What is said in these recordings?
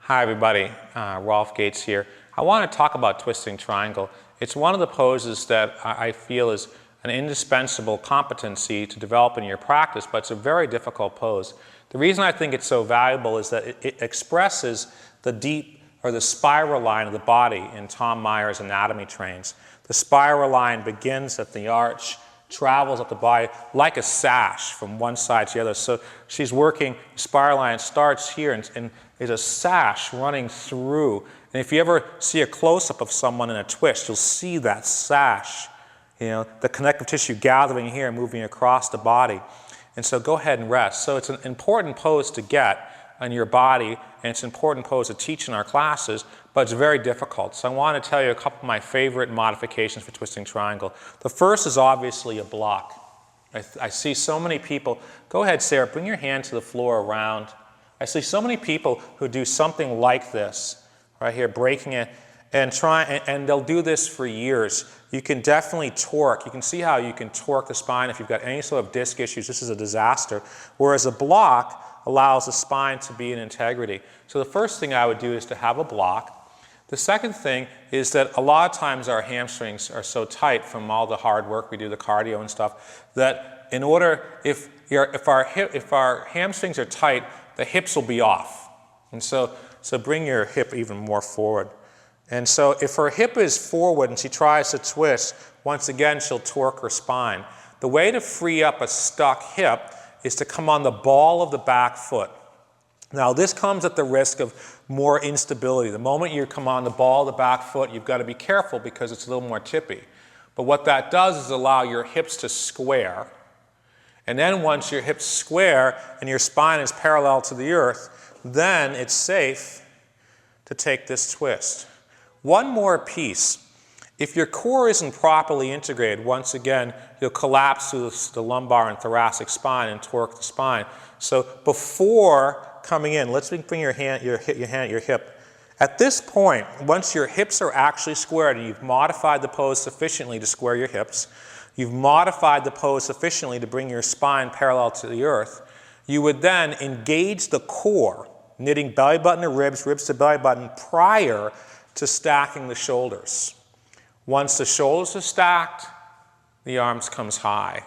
Hi everybody, Rolf Gates here. I want to talk about twisting triangle. It's one of the poses that I feel is an indispensable competency to develop in your practice, but it's a very difficult pose. The reason I think it's so valuable is that it expresses the deep or the spiral line of the body in Tom Meyer's anatomy trains. The spiral line begins at the arch, travels up the body like a sash from one side to the other. So she's working, the spiral line starts here and is a sash running through. And if you ever see a close-up of someone in a twist, you'll see that sash, the connective tissue gathering here, moving across the body. And so go ahead and rest. So it's an important pose to get on your body, and it's an important pose to teach in our classes, but it's very difficult. So I want to tell you a couple of my favorite modifications for twisting triangle. The first is obviously a block. I see so many people, go ahead Sarah, bring your hand to the floor around. I see so many people who do something like this, right here, breaking it, and they'll do this for years. You can definitely torque. You can see how you can torque the spine if you've got any sort of disc issues. This is a disaster. Whereas a block allows the spine to be in integrity. So the first thing I would do is to have a block. The second thing is that a lot of times our hamstrings are so tight from all the hard work we do, the cardio and stuff, that in order, if our hamstrings are tight, the hips will be off. And so bring your hip even more forward. And so if her hip is forward and she tries to twist, once again she'll torque her spine. The way to free up a stuck hip is to come on the ball of the back foot. Now this comes at the risk of more instability. The moment you come on the ball of the back foot, you've got to be careful because it's a little more tippy. But what that does is allow your hips to square. And then once your hips square and your spine is parallel to the earth, then it's safe to take this twist. One more piece. If your core isn't properly integrated, once again, you'll collapse through the lumbar and thoracic spine and torque the spine. So before coming in, let's bring your hand at your hip. At this point, once your hips are actually squared and you've modified the pose sufficiently to square your hips, you've modified the pose sufficiently to bring your spine parallel to the earth, you would then engage the core, knitting belly button to ribs, ribs to belly button, prior to stacking the shoulders. Once the shoulders are stacked, the arms comes high.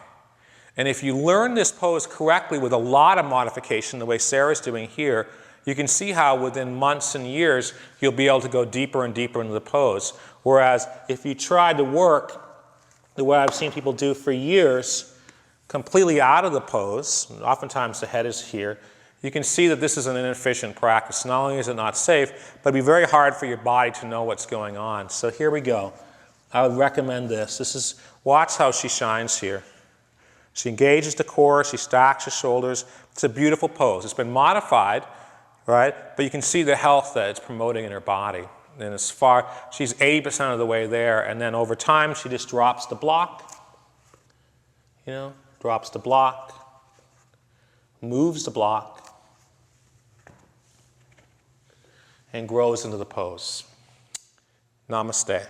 And if you learn this pose correctly with a lot of modification, the way Sarah's doing here, you can see how within months and years, you'll be able to go deeper and deeper into the pose. Whereas if you try to work the way I've seen people do for years, completely out of the pose, oftentimes the head is here, you can see that this is an inefficient practice. Not only is it not safe, but it'd be very hard for your body to know what's going on. So here we go. I would recommend this. Watch how she shines here. She engages the core, she stacks the shoulders. It's a beautiful pose. It's been modified, right? But you can see the health that it's promoting in her body. And she's 80% of the way there, and then over time she just drops the block, drops the block, moves the block, and grows into the pose. Namaste.